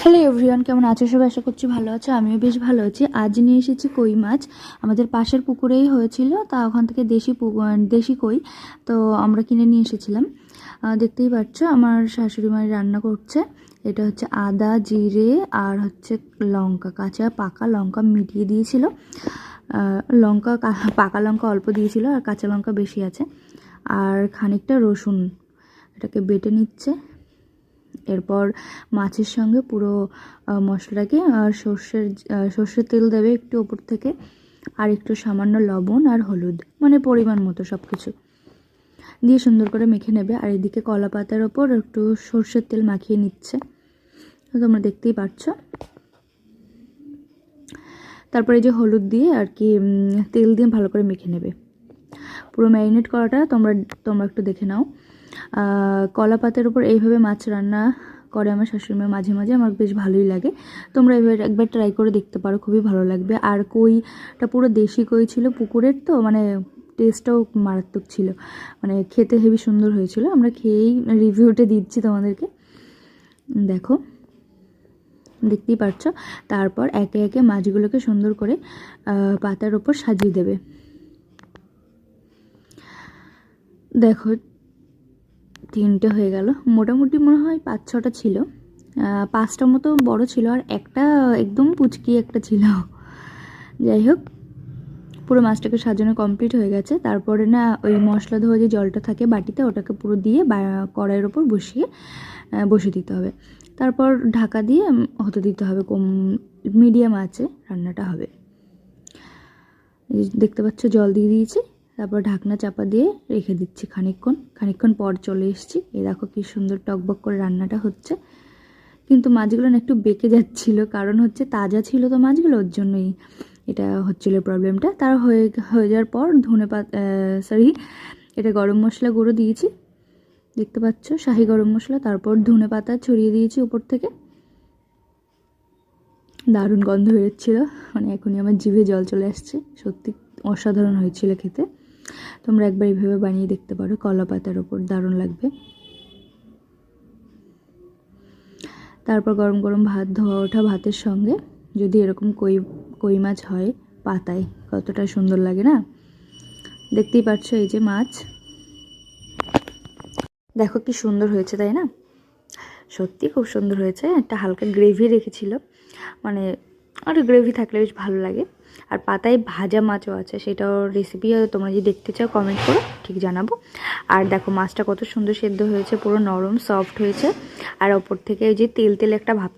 Hello everyone, কেমন আছো সবাই? আশা করছি ভালো আছো। আমিও বেশ ভালো আছি। আজ নিয়ে এসেছি কই মাছ। আমাদের পাশের পুকুরেই হয়েছিল, তা ওখান থেকে দেশি কই তো আমরা কিনে নিয়ে এসেছিলাম। দেখতেই পাচ্ছ আমার শাশুড়ি মায়ের রান্না করছে। এটা হচ্ছে আদা, জিরে আর হচ্ছে লঙ্কা, কাঁচা পাকা লঙ্কা মিটিয়ে দিয়েছিল। পাকা লঙ্কা অল্প দিয়েছিল আর কাঁচা লঙ্কা বেশি আছে, আর খানিকটা রসুন। এটাকে বেটে নিচ্ছে। এরপর মাছের সঙ্গে পুরো মশলাকে আর সর্ষের তেল দেবে একটু ওপর থেকে, আর একটু সামান্য লবণ আর হলুদ, মানে পরিমাণ মতো সব কিছু দিয়ে সুন্দর করে মেখে নেবে। আর এদিকে কলা পাতার ওপর একটু সর্ষের তেল মাখিয়ে নিচ্ছে, তোমরা দেখতেই পাচ্ছ। তারপরে যে হলুদ দিয়ে আর কি তেল দিয়ে ভালো করে মেখে নেবে। পুরো ম্যারিনেট করাটা তোমরা একটু দেখে নাও। কলা পাতার উপর এইভাবে মাছ রান্না করে আমার শাশুড়ি মা মাঝে মাঝে, আমার বেশ ভালোই লাগে। তোমরা এবার একবার ট্রাই করে দেখতে পারো, খুবই ভালো লাগবে। আর কইটা পুরো দেশি কই ছিল পুকুরের, তো মানে টেস্টটাও মারাত্মক ছিল, মানে খেতে হেবি সুন্দর হয়েছিল। আমরা খেয়েই রিভিউটা দিচ্ছি তোমাদেরকে, দেখো দেখতেই পাচ্ছ। তারপর একে একে মাছগুলোকে সুন্দর করে পাতার ওপর সাজিয়ে দেবে। দেখো 3টে হয়ে গেল, মোটামুটি মনে হয় 5-6টা ছিল। 5টা মতো বড় ছিল আর একটা একদম পুচকি একটা ছিল। যাই হোক, পুরো মাছটাকে সাজানো কমপ্লিট হয়ে গেছে। তারপরে না ওই মশলা ধোয়া যে জলটা থাকে বাটিতে, ওটাকে পুরো দিয়ে কড়াইয়ের ওপর বসিয়ে দিতে হবে। তারপর ঢাকা দিয়ে হতে দিতে হবে, মিডিয়াম আঁচে রান্নাটা হবে। দেখতে পাচ্ছ জল দিয়ে দিয়েছি, তারপর ঢাকনা চাপা দিয়ে রেখে দিচ্ছি খানিকক্ষণ পর চলে এসেছি। এই দেখো কি সুন্দর টকবক করে রান্নাটা হচ্ছে। কিন্তু মাছগুলো না একটু বেঁকে যাচ্ছিল, কারণ হচ্ছে তাজা ছিল তো মাছগুলো, ওর জন্যই এটা হচ্ছিল প্রবলেমটা। তার হয়ে যাওয়ার পর এটা গরম মশলা গুঁড়ো দিয়েছি, দেখতে পাচ্ছ শাহি গরম মশলা। তারপর ধনে পাতা ছড়িয়ে দিয়েছি উপর থেকে। দারুণ গন্ধ বেরোচ্ছিল, মানে এখনই আমার জিভে জল চলে আসছে। সত্যি অসাধারণ হয়েছিল খেতে। তোমরা একবার এইভাবে বানিয়ে দেখতে পারো, কলা পাতার ওপর দারুণ লাগবে। তারপর গরম গরম ভাত, ধোয়া ওঠা ভাতের সঙ্গে যদি এরকম কই মাছ হয় পাতায়, কতটা সুন্দর লাগে না? দেখতেই পাচ্ছ এই যে মাছ, দেখো কি সুন্দর হয়েছে, তাই না? সত্যি খুব সুন্দর হয়েছে। একটা হালকা গ্রেভি রেখেছিল, মানে আরও গ্রেভি থাকলে বেশ ভালো লাগে। আর পাতায় ভাজা মাছও আছে, সেটাও রেসিপি তোমরা যদি দেখতে চাও কমেন্ট করো, ঠিক জানাবো। আর দেখো মাছটা কত সুন্দর সেদ্ধ হয়েছে, পুরো নরম সফট হয়েছে। আর ওপর থেকে ওই যে তেল একটা ভাব